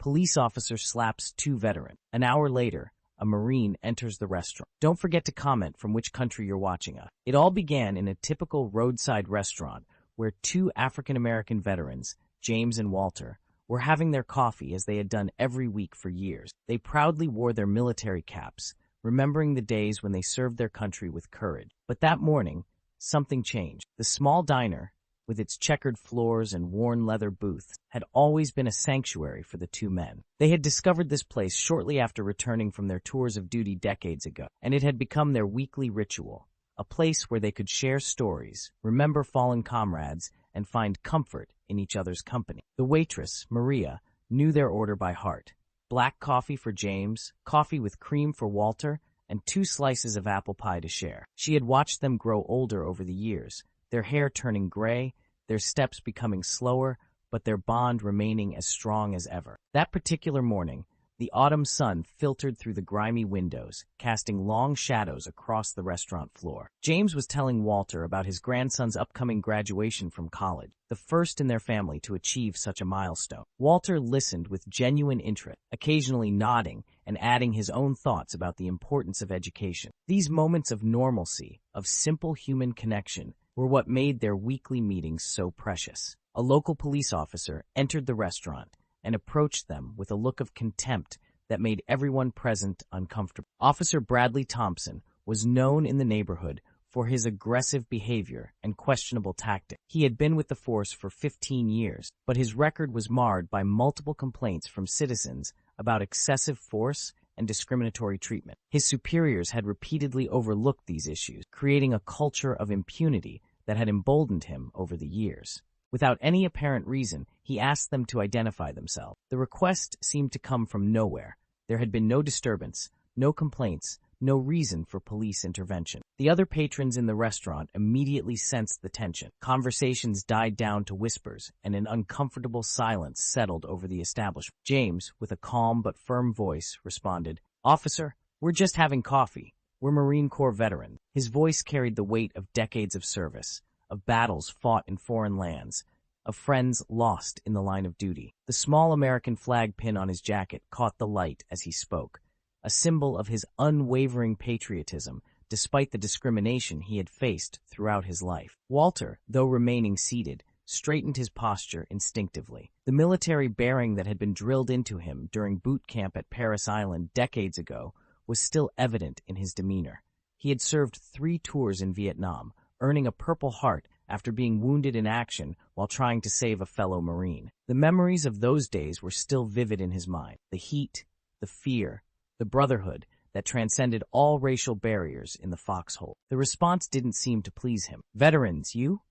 Police officer slaps two veterans. An hour later, a Marine enters the restaurant. Don't forget to comment from which country you're watching us. It all began in a typical roadside restaurant where two African-American veterans, James and Walter, were having their coffee as they had done every week for years. They proudly wore their military caps, remembering the days when they served their country with courage. But that morning, something changed. The small diner, with its checkered floors and worn leather booths, had always been a sanctuary for the two men. They had discovered this place shortly after returning from their tours of duty decades ago, and it had become their weekly ritual, a place where they could share stories, remember fallen comrades, and find comfort in each other's company. The waitress, Maria, knew their order by heart. Black coffee for James, coffee with cream for Walter, and 2 slices of apple pie to share. She had watched them grow older over the years, their hair turning gray, their steps becoming slower, but their bond remaining as strong as ever. That particular morning, the autumn sun filtered through the grimy windows, casting long shadows across the restaurant floor. James was telling Walter about his grandson's upcoming graduation from college, the first in their family to achieve such a milestone. Walter listened with genuine interest, occasionally nodding and adding his own thoughts about the importance of education. These moments of normalcy, of simple human connection, were what made their weekly meetings so precious. A local police officer entered the restaurant and approached them with a look of contempt that made everyone present uncomfortable. Officer Bradley Thompson was known in the neighborhood for his aggressive behavior and questionable tactics. He had been with the force for 15 years, but his record was marred by multiple complaints from citizens about excessive force and discriminatory treatment. His superiors had repeatedly overlooked these issues, creating a culture of impunity that had emboldened him over the years. Without any apparent reason, he asked them to identify themselves. The request seemed to come from nowhere. There had been no disturbance, no complaints, no reason for police intervention. The other patrons in the restaurant immediately sensed the tension. Conversations died down to whispers, and an uncomfortable silence settled over the establishment. James, with a calm but firm voice, responded, "Officer, we're just having coffee. We're Marine Corps veterans." His voice carried the weight of decades of service, of battles fought in foreign lands, of friends lost in the line of duty. The small American flag pin on his jacket caught the light as he spoke, a symbol of his unwavering patriotism despite the discrimination he had faced throughout his life. Walter, though remaining seated, straightened his posture instinctively. The military bearing that had been drilled into him during boot camp at Paris Island decades ago was still evident in his demeanor. He had served 3 tours in Vietnam, earning a Purple Heart after being wounded in action while trying to save a fellow Marine. The memories of those days were still vivid in his mind. The heat, the fear, the brotherhood that transcended all racial barriers in the foxhole. The response didn't seem to please him. "Veterans, you?"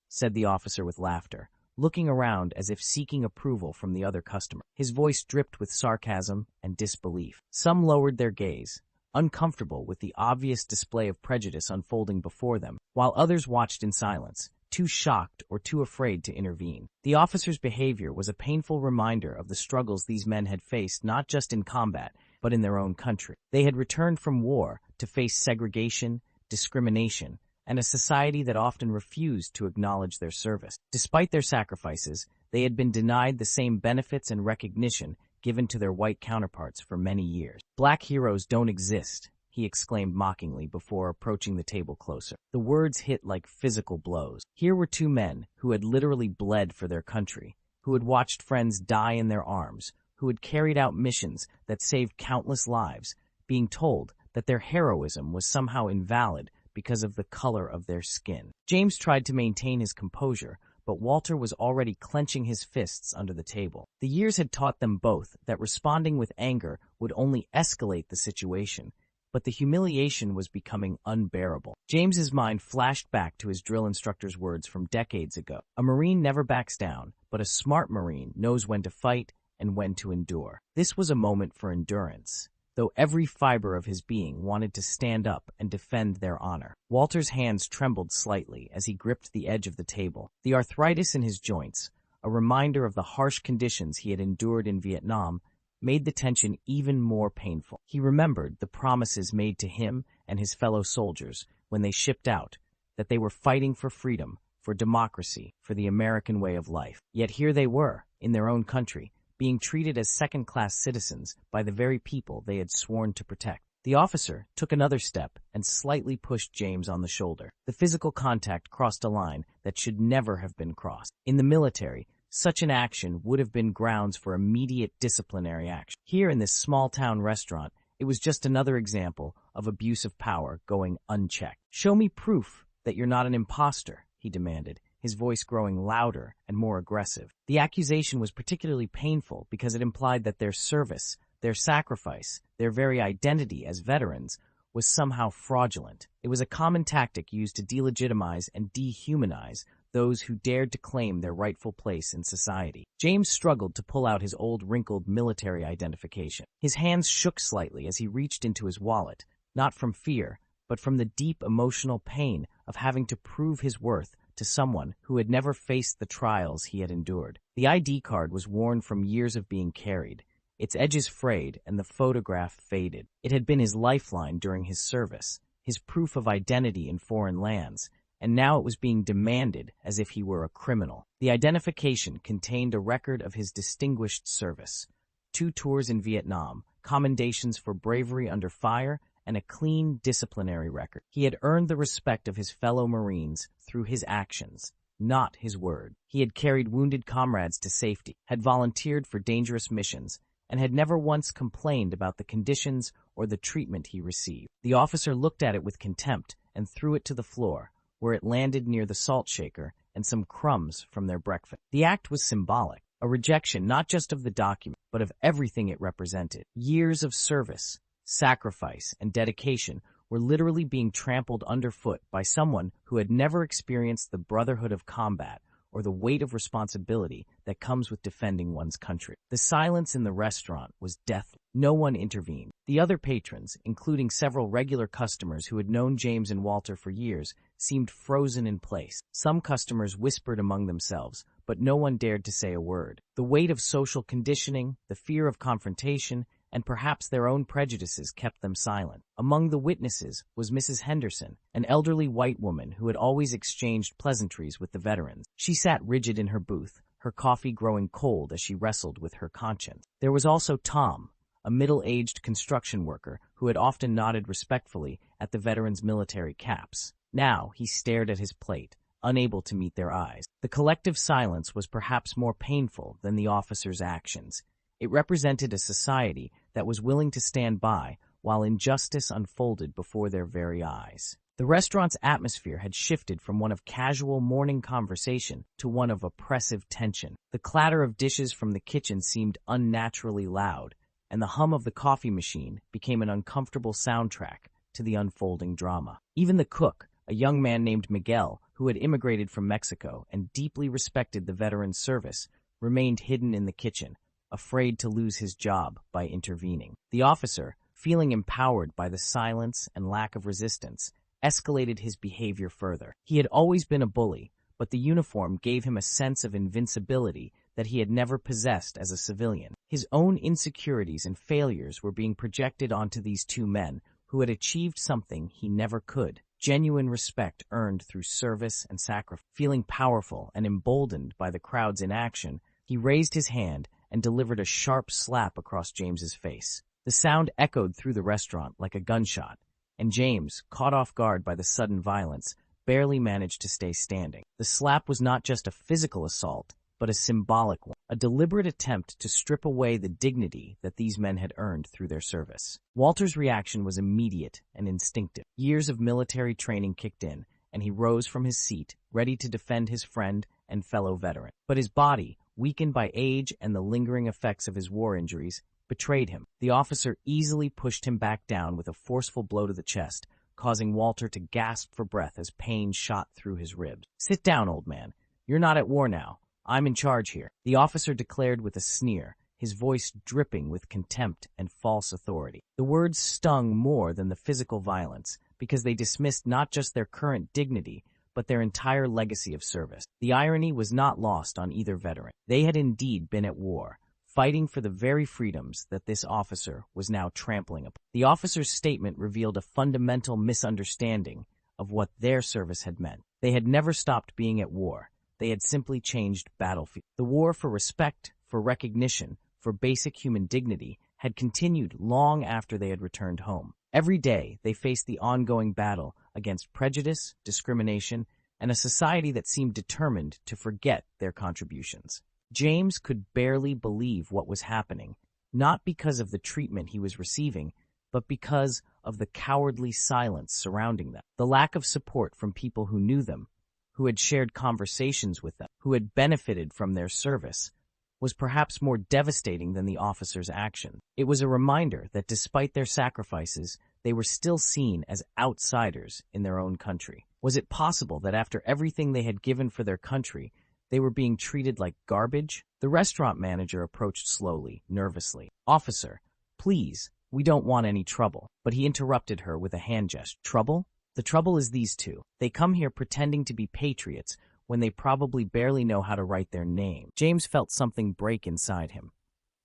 said the officer with laughter, looking around as if seeking approval from the other customer. His voice dripped with sarcasm and disbelief. Some lowered their gaze, uncomfortable with the obvious display of prejudice unfolding before them, while others watched in silence, too shocked or too afraid to intervene. The officer's behavior was a painful reminder of the struggles these men had faced not just in combat, but in their own country. They had returned from war to face segregation, discrimination, and a society that often refused to acknowledge their service. Despite their sacrifices, they had been denied the same benefits and recognition given to their white counterparts for many years. "Black heroes don't exist," he exclaimed mockingly before approaching the table closer. The words hit like physical blows. Here were 2 men who had literally bled for their country, who had watched friends die in their arms, who had carried out missions that saved countless lives, being told that their heroism was somehow invalid because of the color of their skin. James tried to maintain his composure, but Walter was already clenching his fists under the table. The years had taught them both that responding with anger would only escalate the situation, but the humiliation was becoming unbearable. James's mind flashed back to his drill instructor's words from decades ago. "A Marine never backs down, but a smart Marine knows when to fight and when to endure." This was a moment for endurance, though every fiber of his being wanted to stand up and defend their honor. Walter's hands trembled slightly as he gripped the edge of the table. The arthritis in his joints, a reminder of the harsh conditions he had endured in Vietnam, made the tension even more painful. He remembered the promises made to him and his fellow soldiers when they shipped out, that they were fighting for freedom, for democracy, for the American way of life. Yet here they were, in their own country, being treated as second-class citizens by the very people they had sworn to protect. The officer took another step and slightly pushed James on the shoulder. The physical contact crossed a line that should never have been crossed. In the military, such an action would have been grounds for immediate disciplinary action. Here in this small-town restaurant, it was just another example of abuse of power going unchecked. "Show me proof that you're not an imposter," he demanded, his voice growing louder and more aggressive. The accusation was particularly painful because it implied that their service, their sacrifice, their very identity as veterans was somehow fraudulent. It was a common tactic used to delegitimize and dehumanize those who dared to claim their rightful place in society. James struggled to pull out his old wrinkled military identification. His hands shook slightly as he reached into his wallet, not from fear, but from the deep emotional pain of having to prove his worth to someone who had never faced the trials he had endured. The ID card was worn from years of being carried, its edges frayed and the photograph faded. It had been his lifeline during his service, his proof of identity in foreign lands, and now it was being demanded as if he were a criminal. The identification contained a record of his distinguished service: 2 tours in Vietnam, commendations for bravery under fire, and a clean disciplinary record. He had earned the respect of his fellow Marines through his actions, not his word. He had carried wounded comrades to safety, had volunteered for dangerous missions, and had never once complained about the conditions or the treatment he received. The officer looked at it with contempt and threw it to the floor, where it landed near the salt shaker and some crumbs from their breakfast. The act was symbolic, a rejection not just of the document, but of everything it represented. Years of service, sacrifice, and dedication were literally being trampled underfoot by someone who had never experienced the brotherhood of combat or the weight of responsibility that comes with defending one's country. The silence in the restaurant was deathly. No one intervened. The other patrons, including several regular customers who had known James and Walter for years, seemed frozen in place. Some customers whispered among themselves, but no one dared to say a word. The weight of social conditioning, the fear of confrontation, and perhaps their own prejudices kept them silent. Among the witnesses was Mrs. Henderson, an elderly white woman who had always exchanged pleasantries with the veterans. She sat rigid in her booth, her coffee growing cold as she wrestled with her conscience. There was also Tom, a middle-aged construction worker who had often nodded respectfully at the veterans' military caps. Now he stared at his plate, unable to meet their eyes. The collective silence was perhaps more painful than the officers' actions. It represented a society that was willing to stand by while injustice unfolded before their very eyes. The restaurant's atmosphere had shifted from one of casual morning conversation to one of oppressive tension. The clatter of dishes from the kitchen seemed unnaturally loud, and the hum of the coffee machine became an uncomfortable soundtrack to the unfolding drama. Even the cook, a young man named Miguel, who had immigrated from Mexico and deeply respected the veteran's service, remained hidden in the kitchen, afraid to lose his job by intervening. The officer, feeling empowered by the silence and lack of resistance, escalated his behavior further. He had always been a bully, but the uniform gave him a sense of invincibility that he had never possessed as a civilian. His own insecurities and failures were being projected onto these 2 men who had achieved something he never could: genuine respect earned through service and sacrifice. Feeling powerful and emboldened by the crowd's inaction, he raised his hand and delivered a sharp slap across James's face. The sound echoed through the restaurant like a gunshot, and James, caught off guard by the sudden violence, barely managed to stay standing. The slap was not just a physical assault, but a symbolic one, a deliberate attempt to strip away the dignity that these men had earned through their service. Walter's reaction was immediate and instinctive. Years of military training kicked in, and he rose from his seat, ready to defend his friend and fellow veteran. But his body, weakened by age and the lingering effects of his war injuries, betrayed him. The officer easily pushed him back down with a forceful blow to the chest, causing Walter to gasp for breath as pain shot through his ribs. "Sit down, old man. You're not at war now. I'm in charge here," the officer declared with a sneer, his voice dripping with contempt and false authority. The words stung more than the physical violence, because they dismissed not just their current dignity, but their entire legacy of service. The irony was not lost on either veteran. They had indeed been at war, fighting for the very freedoms that this officer was now trampling upon. The officer's statement revealed a fundamental misunderstanding of what their service had meant. They had never stopped being at war. They had simply changed battlefield. The war for respect, for recognition, for basic human dignity had continued long after they had returned home. Every day, they faced the ongoing battle against prejudice, discrimination, and a society that seemed determined to forget their contributions. James could barely believe what was happening, not because of the treatment he was receiving, but because of the cowardly silence surrounding them. The lack of support from people who knew them, who had shared conversations with them, who had benefited from their service, was perhaps more devastating than the officers' action. It was a reminder that despite their sacrifices, they were still seen as outsiders in their own country. Was it possible that after everything they had given for their country, they were being treated like garbage? The restaurant manager approached slowly, nervously. "Officer, please, we don't want any trouble." But he interrupted her with a hand gesture. "Trouble? The trouble is these two. They come here pretending to be patriots when they probably barely know how to write their name." James felt something break inside him.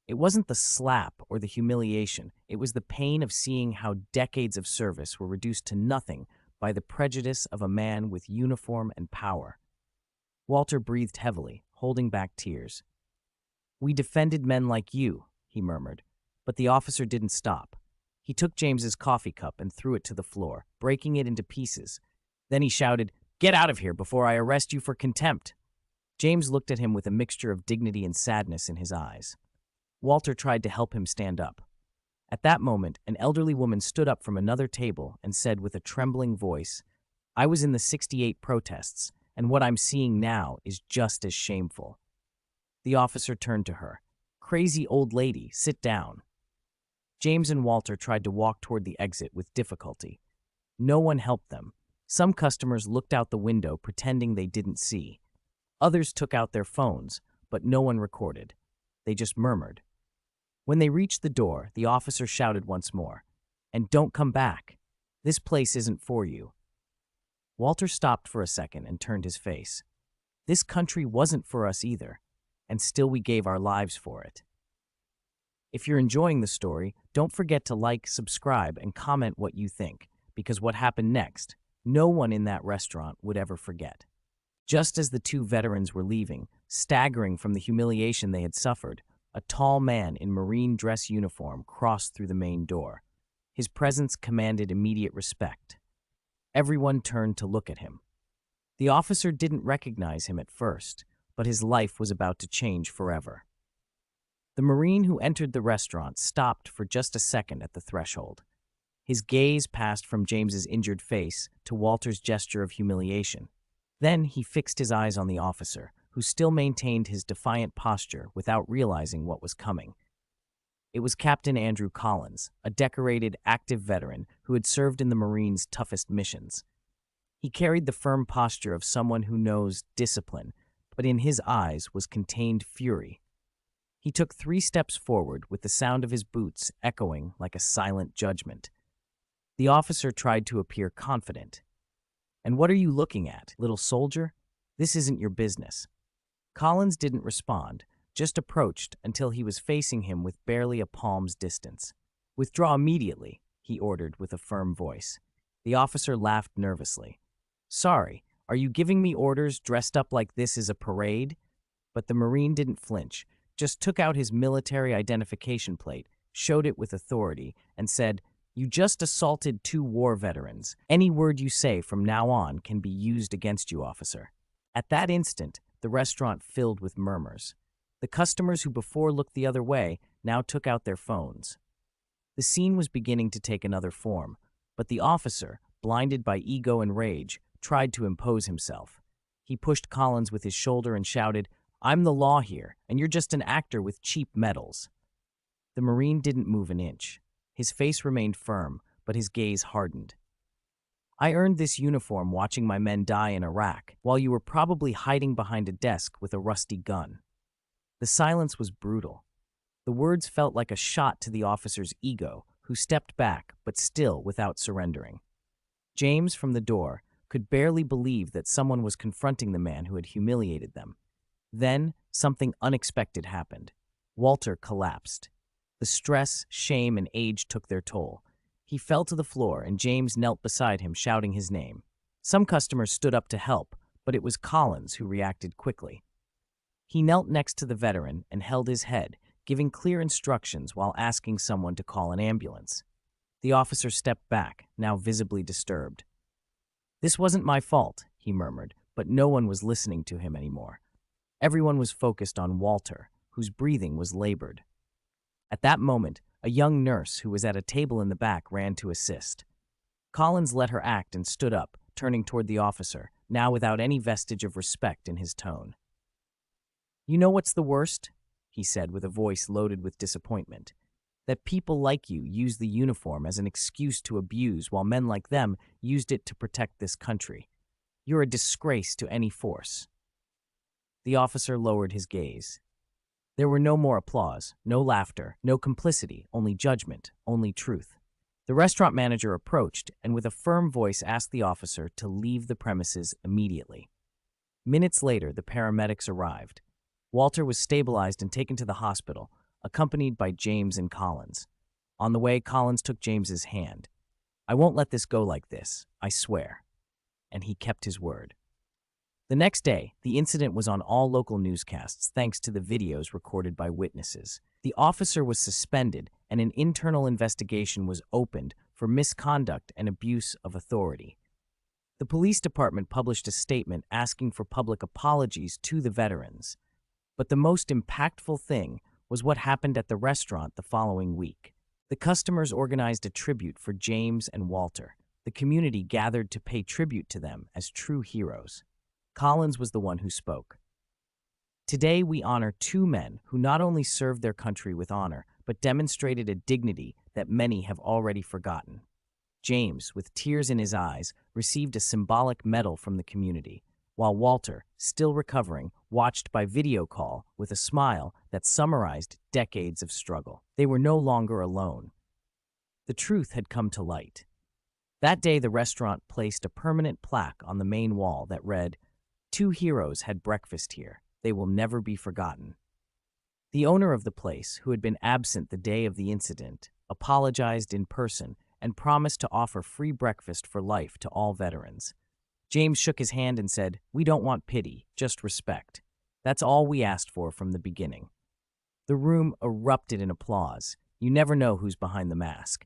It wasn't the slap or the humiliation. It was the pain of seeing how decades of service were reduced to nothing by the prejudice of a man with uniform and power. Walter breathed heavily, holding back tears. "We defended men like you," he murmured, but the officer didn't stop. He took James's coffee cup and threw it to the floor, breaking it into pieces. Then he shouted, "Get out of here before I arrest you for contempt." James looked at him with a mixture of dignity and sadness in his eyes. Walter tried to help him stand up. At that moment, an elderly woman stood up from another table and said with a trembling voice, "I was in the '68 protests, and what I'm seeing now is just as shameful." The officer turned to her. "Crazy old lady, sit down." James and Walter tried to walk toward the exit with difficulty. No one helped them. Some customers looked out the window pretending they didn't see. Others took out their phones, but no one recorded. They just murmured. When they reached the door, the officer shouted once more, "And don't come back. This place isn't for you." Walter stopped for a second and turned his face. This country wasn't for us either, and still we gave our lives for it. If you're enjoying the story, don't forget to like, subscribe, and comment what you think, because what happened next, no one in that restaurant would ever forget. Just as the two veterans were leaving, staggering from the humiliation they had suffered, a tall man in Marine dress uniform crossed through the main door. His presence commanded immediate respect. Everyone turned to look at him. The officer didn't recognize him at first, but his life was about to change forever. The Marine who entered the restaurant stopped for just a second at the threshold. His gaze passed from James's injured face to Walter's gesture of humiliation. Then he fixed his eyes on the officer, who still maintained his defiant posture without realizing what was coming. It was Captain Andrew Collins, a decorated, active veteran who had served in the Marines' toughest missions. He carried the firm posture of someone who knows discipline, but in his eyes was contained fury. He took 3 steps forward with the sound of his boots echoing like a silent judgment. The officer tried to appear confident. "And what are you looking at, little soldier? This isn't your business." Collins didn't respond, just approached until he was facing him with barely a palm's distance. "Withdraw immediately," he ordered with a firm voice. The officer laughed nervously. "Sorry, are you giving me orders dressed up like this is a parade?" But the Marine didn't flinch, just took out his military identification plate, showed it with authority, and said, "You just assaulted 2 war veterans. Any word you say from now on can be used against you, officer." At that instant, the restaurant filled with murmurs. The customers who before looked the other way now took out their phones. The scene was beginning to take another form, but the officer, blinded by ego and rage, tried to impose himself. He pushed Collins with his shoulder and shouted, "I'm the law here, and you're just an actor with cheap medals." The Marine didn't move an inch. His face remained firm, but his gaze hardened. "I earned this uniform watching my men die in Iraq, while you were probably hiding behind a desk with a rusty gun." The silence was brutal. The words felt like a shot to the officer's ego, who stepped back, but still without surrendering. James, from the door, could barely believe that someone was confronting the man who had humiliated them. Then, something unexpected happened. Walter collapsed. The stress, shame, and age took their toll. He fell to the floor, and James knelt beside him, shouting his name. Some customers stood up to help, but it was Collins who reacted quickly. He knelt next to the veteran and held his head, giving clear instructions while asking someone to call an ambulance. The officer stepped back, now visibly disturbed. "This wasn't my fault," he murmured, but no one was listening to him anymore. Everyone was focused on Walter, whose breathing was labored. At that moment, a young nurse who was at a table in the back ran to assist. Collins let her act and stood up, turning toward the officer, now without any vestige of respect in his tone. "You know what's the worst?" he said with a voice loaded with disappointment. "That people like you use the uniform as an excuse to abuse while men like them used it to protect this country. You're a disgrace to any force." The officer lowered his gaze. There were no more applause, no laughter, no complicity, only judgment, only truth. The restaurant manager approached and with a firm voice asked the officer to leave the premises immediately. Minutes later, the paramedics arrived. Walter was stabilized and taken to the hospital, accompanied by James and Collins. On the way, Collins took James's hand. "I won't let this go like this, I swear." And he kept his word. The next day, the incident was on all local newscasts thanks to the videos recorded by witnesses. The officer was suspended and an internal investigation was opened for misconduct and abuse of authority. The police department published a statement asking for public apologies to the veterans. But the most impactful thing was what happened at the restaurant the following week. The customers organized a tribute for James and Walter. The community gathered to pay tribute to them as true heroes. Collins was the one who spoke. "Today we honor two men who not only served their country with honor, but demonstrated a dignity that many have already forgotten." James, with tears in his eyes, received a symbolic medal from the community, while Walter, still recovering, watched by video call with a smile that summarized decades of struggle. They were no longer alone. The truth had come to light. That day, the restaurant placed a permanent plaque on the main wall that read, "Two heroes had breakfast here. They will never be forgotten." The owner of the place, who had been absent the day of the incident, apologized in person and promised to offer free breakfast for life to all veterans. James shook his hand and said, "We don't want pity, just respect. That's all we asked for from the beginning." The room erupted in applause. You never know who's behind the mask.